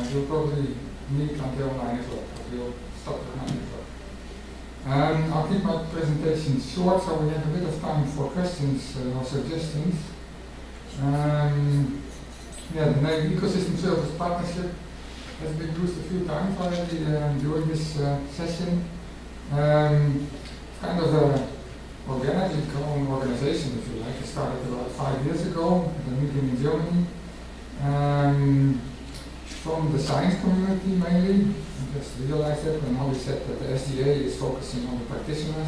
We'll probably meet until 9 o'clock, but we'll stop at 9 o'clock. I'll keep my presentation short, so we have a bit of time for questions or suggestions. Yeah, the name Ecosystem Service Partnership has been used a few times already during this session. It's kind of a organically grown organization, if you like. It started about 5 years ago at a meeting in Germany. From the science community mainly. I just realized that when Holly said that the SDA is focusing on the practitioners.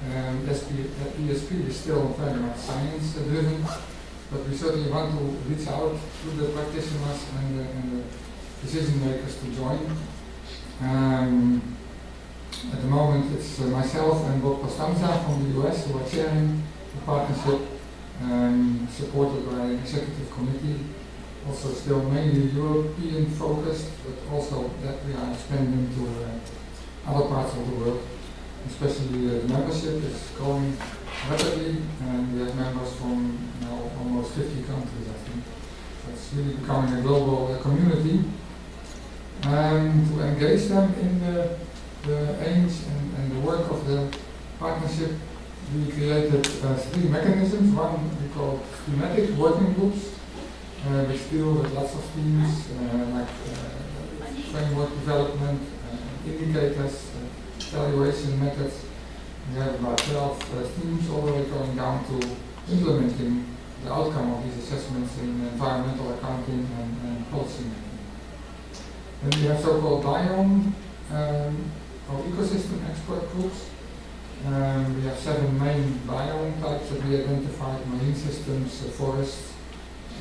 ESP is still very much science driven, but we certainly want to reach out to the practitioners and the decision makers to join. At the moment it's myself and Bob Costanza from the US who are chairing the partnership, supported by an executive committee. Also still mainly European focused, but also that we are expanding to other parts of the world. Especially the membership is growing rapidly, and we have members from now almost 50 countries, I think. So it's really becoming a global community. To engage them in the aims and the work of the partnership, we created 3 mechanisms. One we call thematic working groups, which deal with lots of themes like framework development, indicators, valuation methods. We have about 12 themes all the way going down to implementing the outcome of these assessments in environmental accounting and policy making. Then we have so-called biome or ecosystem expert groups. We have 7 main biome types that we identified: marine systems, forests,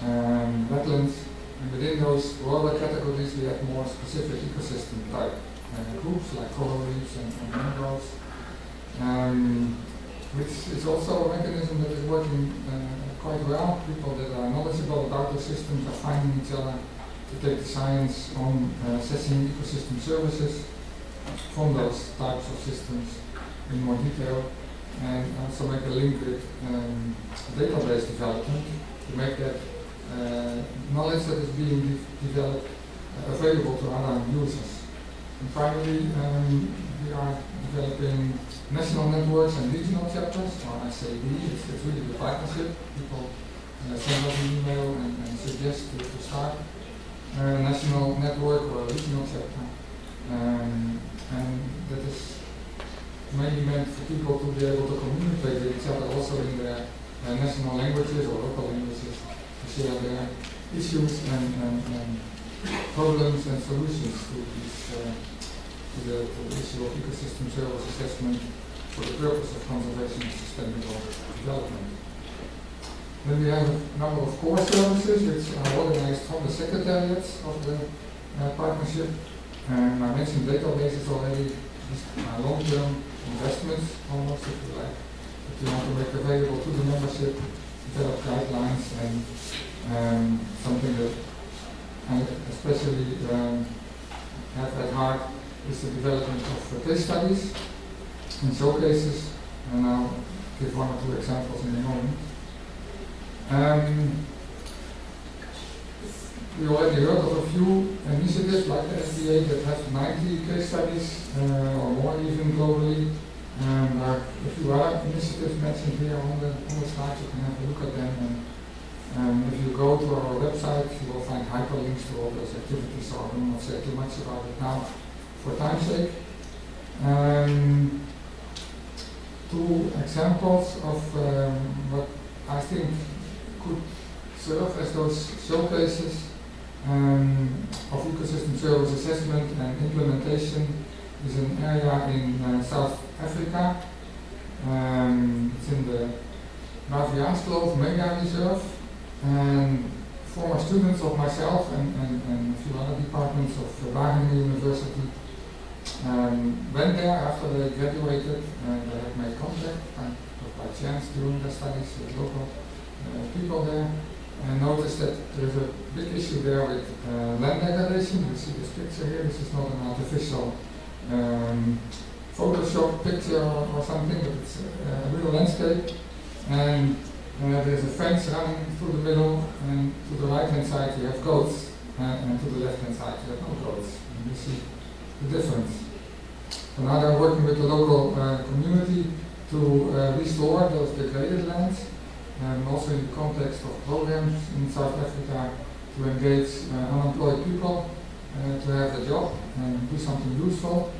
wetlands, and within those broader categories we have more specific ecosystem type groups like coral reefs and mangroves, which is also a mechanism that is working quite well. People that are knowledgeable about those systems are finding each other to take the science on assessing ecosystem services from those types of systems in more detail, and also make a link with database development to make that knowledge that is being developed available to other users. And finally, we are developing national networks and regional chapters, or SAD. It's really the partnership. People send us an email and suggest to start a national network or a regional chapter. And that is mainly meant for people to be able to communicate with each other also in their national languages or local languages, to share their issues and problems and solutions to the issue of ecosystem service assessment for the purpose of conservation and sustainable development. Then we have a number of core services which are organized from the secretariats of the partnership. I mentioned databases already. These are long-term investments, almost, if you like, that we want to make available to the membership, develop guidelines, and something that I especially have at heart is the development of case studies and showcases, and I'll give 1 or 2 examples in a moment. We already heard of a few initiatives like the SDA that have 90 case studies or more even globally. There are a few other initiatives mentioned here on the slide. You can have a look at them. And if you go to our website, you will find hyperlinks to all those activities, so I will not say too much about it now for time's sake. 2 examples of what I think could serve as those showcases of ecosystem service assessment and implementation is an area in South Africa. It's in the Baviaanskloof Mega Reserve, and former students of myself and a few other departments of Wageningen University went there after they graduated, and they had made contact by chance during their studies with local people there, and noticed that there's a big issue there with land degradation. You see this picture here. This is not an artificial Photoshop picture or something, but it's a real landscape. And there's a fence running through the middle, and to the right hand side you have goats and to the left-hand side you have no roads. And you see the difference. So now they're working with the local community to restore those degraded lands, and also in the context of programs in South Africa to engage unemployed people to have a job and do something useful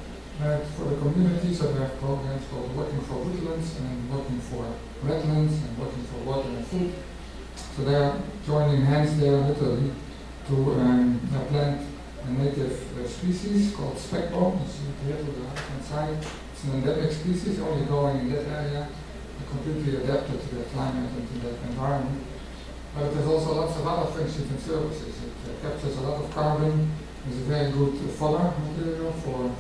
for the community. So we have programs called Working for Woodlands and Working for Wetlands and Working for Water and Food. So they are joining hands there literally to plant a native species called speckbone. You see it here to the right-hand side. It's an endemic species only growing in that area, completely adapted to the climate and to that environment. But there's also lots of other functions and services. It captures a lot of carbon. It's a very good fodder material for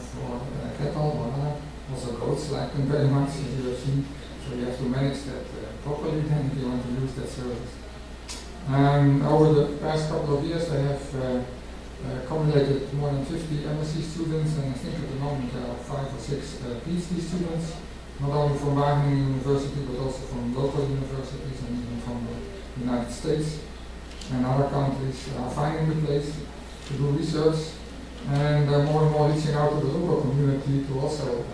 cattle or other. Also goats like them very much, as you have seen. So you have to manage that properly then if you want to use that service. Over the past couple of years they have accommodated more than 50 MSc students, and I think at the moment there are 5 or 6 PhD students, not only from Wageningen University but also from local universities and even from the United States and other countries are finding the place to do research, and more and more reaching out to the local community to also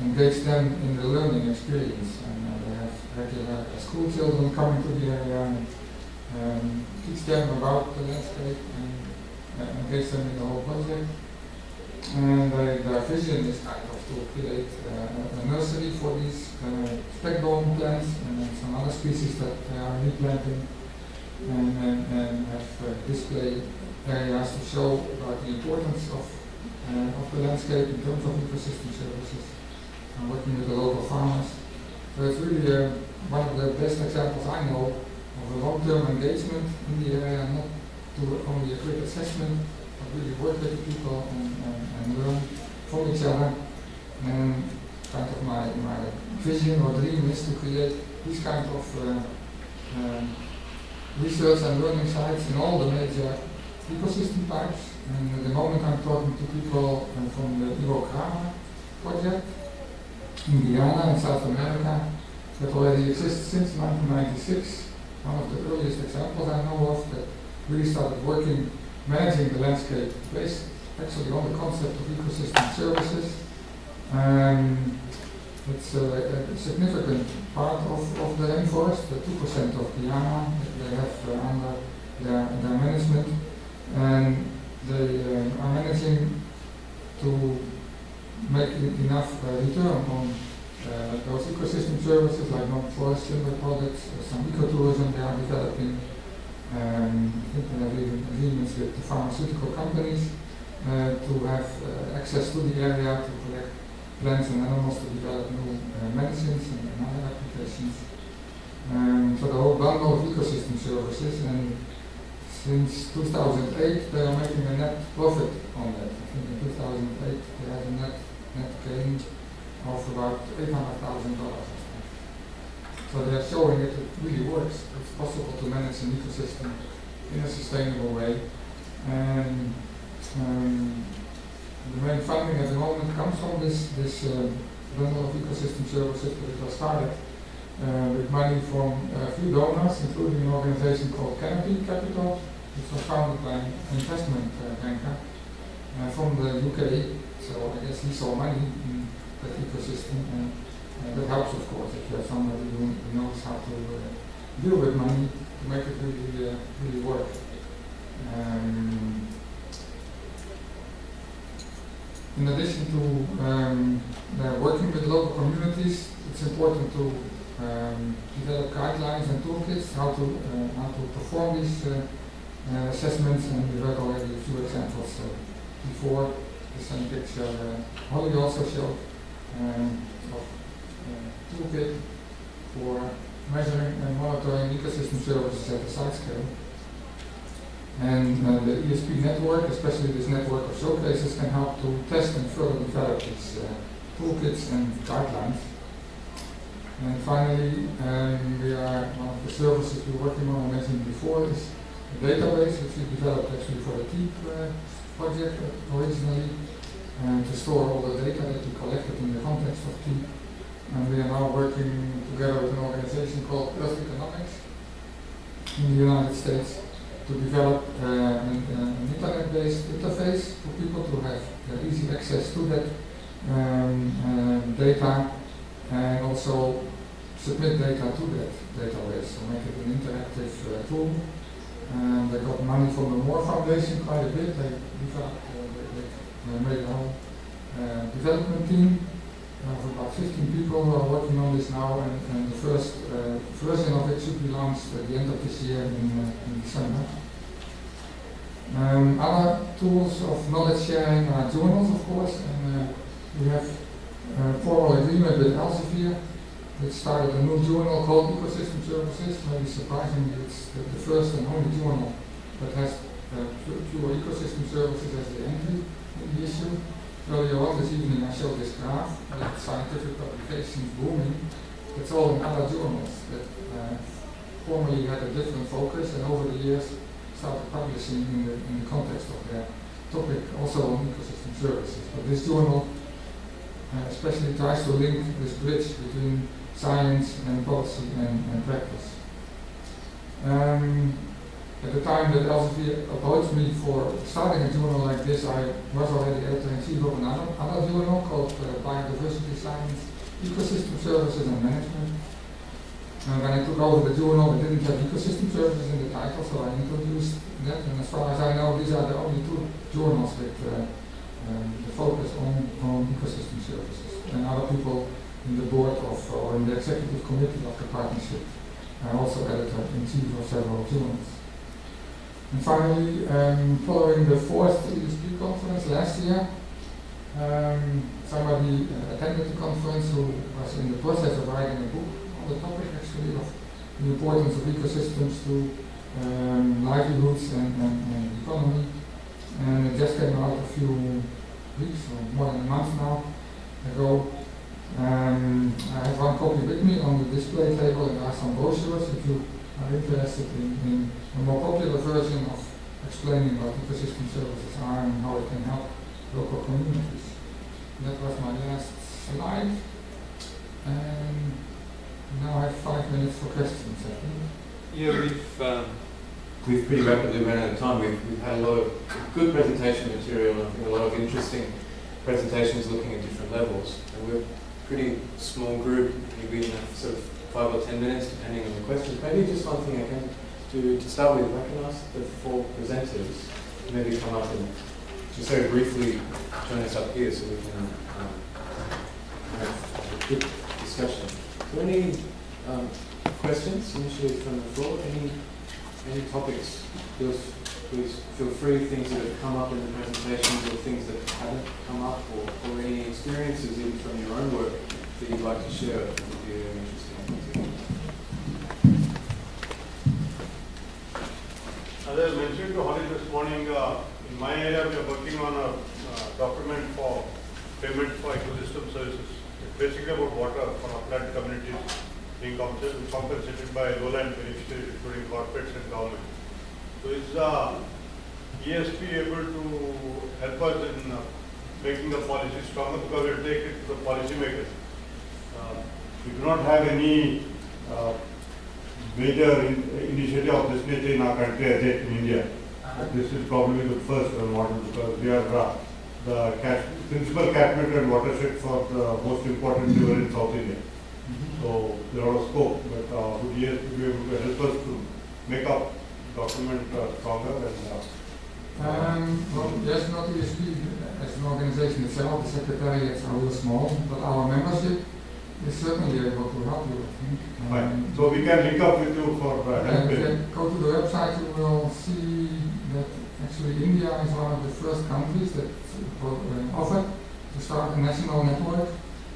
engage them in the learning experience. And they have regular school children coming to the area and teach them about the landscape and engage them in the whole project. And their vision is kind of to create a nursery for these speckbone plants and then some other species that they are replanting, and have display areas to show about the importance of the landscape in terms of ecosystem services and working with the local farmers. So it's really one of the best examples I know of a long-term engagement in the area, not do only a quick assessment, but really work with the people and learn from each other. And kind of my vision or dream is to create these kind of research and learning sites in all the major ecosystem types. And at the moment I'm talking to people from the Ivo Kramer project in Guyana in South America that already exists since 1996. One of the earliest examples I know of that really started working, managing the landscape based actually on the concept of ecosystem services. It's a significant part of the rainforest, the 2% of Guyana that they have under their management, and they are managing to make enough return on those ecosystem services like non-forest timber products, some ecotourism they are developing. I think they have even agreements with the pharmaceutical companies to have access to the area to collect plants and animals to develop new medicines and other applications. So the whole bundle of ecosystem services, and since 2008 they are making a net profit on that. I think in 2008 they had a net gain of about $800,000. So they are showing that it really works. It's possible to manage an ecosystem in a sustainable way. And the main funding at the moment comes from this bundle of ecosystem services, but it was started with money from a few donors, including an organization called Canopy Capital, which was founded by an investment banker from the UK. So I guess he saw money in that ecosystem, and that helps, of course, if you have somebody who knows how to deal with money to make it really work. In addition to working with local communities, it's important to develop guidelines and toolkits how to perform these assessments, and we heard already a few examples before. The same picture Holly also showed of toolkit for measuring and monitoring ecosystem services at the site scale. And the ESP network, especially this network of showcases, can help to test and further develop these toolkits and guidelines. And finally, one of the services we're working on, I mentioned before, is a database which we developed actually for the TEEP project originally, to store all the data that we collected in the context of TEEP. And we are now working together with an organization called Earth Economics in the United States to develop an internet-based interface for people to have easy access to that data, and also submit data to that database, so make it an interactive tool. They got money from the Moore Foundation quite a bit. They developed, they made a whole development team of about 15 people who are working on this now, and the first version of it should be launched at the end of this year in December. Other tools of knowledge sharing are journals, of course, and we have a formal agreement with Elsevier, which started a new journal called Ecosystem Services. Maybe surprisingly, it's the first and only journal that has pure ecosystem services as the entry in the issue. Earlier on this evening I showed this graph that scientific publications booming. It's all in other journals that formerly had a different focus, and over the years started publishing in the context of their topic, also on ecosystem services. But this journal especially tries to link this bridge between science and policy and practice. At the time that Elsevier approached me for starting a journal like this, I was already editor-in-chief of another journal called Biodiversity Science, Ecosystem Services and Management. And when I took over the journal, it didn't have ecosystem services in the title, so I introduced that. And as far as I know, these are the only two journals with the focus on ecosystem services. And other people in the board of, or in the executive committee of the partnership are also editor-in-chief of several journals. And finally, following the fourth ESP conference last year, somebody attended the conference who was in the process of writing a book on the topic, actually, of the importance of ecosystems to livelihoods and economy. And it just came out a few weeks, or more than a month now ago. I have one copy with me on the display table, and there are some brochures if you are interested in a more popular version of explaining what ecosystem services are and how it can help local communities. That was my last slide. And now I have 5 minutes for questions, I think. Yeah, we've pretty rapidly run out of time. We've had a lot of good presentation material, and I think a lot of interesting presentations looking at different levels. And we're a pretty small group. Maybe in sort of 5 or 10 minutes, depending on the questions. Maybe just one thing I can do to start with, I can ask the 4 presenters to maybe come up and just very briefly join us up here so we can have a good discussion. So any questions initially from the floor? Any topics? Please feel free, things that have come up in the presentations or things that haven't come up, or any experiences even from your own work that you'd like to share would be very interesting. As I mentioned to Holly this morning, in my area we are working on a document for payment for ecosystem services. It's basically about water for upland communities being compensated by lowland beneficiaries, including corporates and government. So is ESP able to help us in making the policy stronger, because we will take it to the policymakers. We do not have any major initiative of this nature in our country as yet in India. This is probably the first model, because we are the principal catchment watershed for the most important river in South India. So there are a lot of scope, but would ESP be able to help us to make up document stronger? Well, yes, not ESP as an organization itself, the secretariats are real small, but our membership is certainly able to help you, I think. Fine. So we can link up with you for help. If you go to the website, you will see that actually India is one of the first countries that offered to start a national network.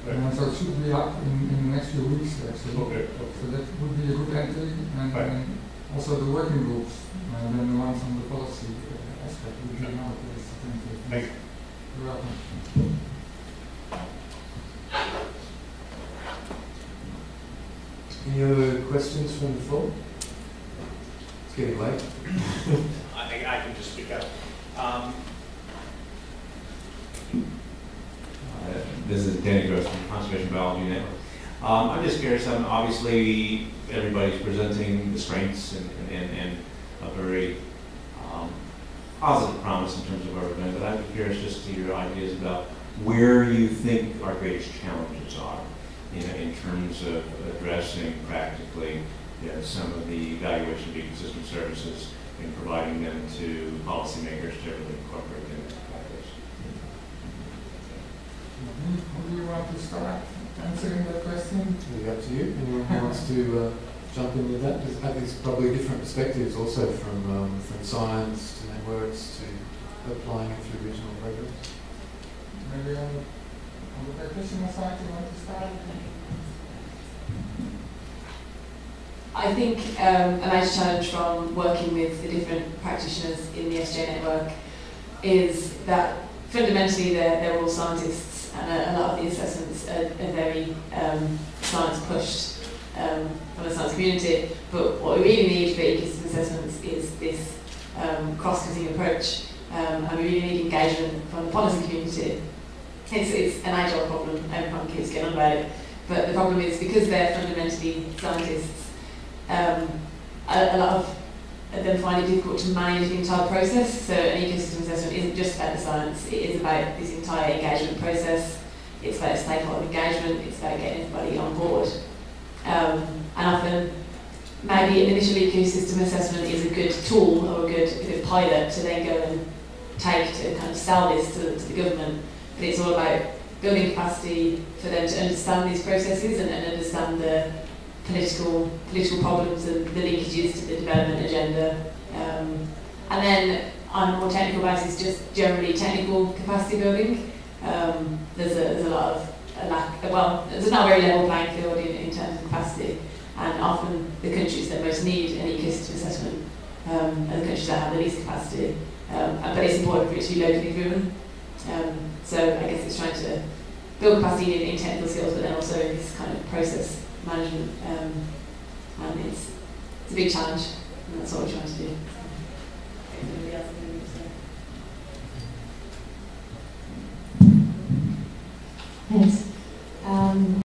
Right. So it should be up in the next few weeks, actually. Okay. So that would be a good entry, and also the working groups, then the ones on the policy aspect would be another place to think of. Thank you. You're welcome. Any other questions from the floor? It's getting late. I can just speak up. This is Danny Gross from Conservation Biology Network. I'm just curious, obviously everybody's presenting the strengths and a very positive promise in terms of our event, but I'm curious just to your ideas about where you think our greatest challenges are, in terms of addressing practically some of the evaluation of ecosystem services and providing them to policymakers to really incorporate them into practice. Who do you want to start answering that question? It'll be up to you. Anyone who wants to jump in with that? I think there's probably different perspectives also from science to networks to applying it through regional programs. Maybe on the practitioner side, you want to start? I think a major challenge from working with the different practitioners in the SJ network is that fundamentally they're all scientists, and a lot of the assessments are very science pushed from the science community. But what we really need for ecosystem assessments is this cross-cutting approach, and we really need engagement from the policy community. It's an age-old problem, everyone keeps getting on about it, but the problem is because they're fundamentally scientists, a lot of them find it difficult to manage the entire process. So an ecosystem assessment isn't just about the science, it is about this entire engagement process. It's about stakeholder engagement, it's about getting everybody on board. And often, maybe an initial ecosystem assessment is a good tool or a good pilot to then go and take to kind of sell this to the government. But it's all about building capacity for them to understand these processes and understand the political problems and the linkages to the development agenda. And then on a more technical basis, just generally technical capacity building. There's a lot of lack, well, there's not a very level playing field in terms of capacity, and often the countries that most need an ecosystem assessment are the countries that have the least capacity. But it's important for it to be locally driven. So I guess it's trying to build capacity in technical skills, but then also in this kind of process management, and it's a big challenge, and that's what we're trying to do. Anybody else have anything to say? Thanks.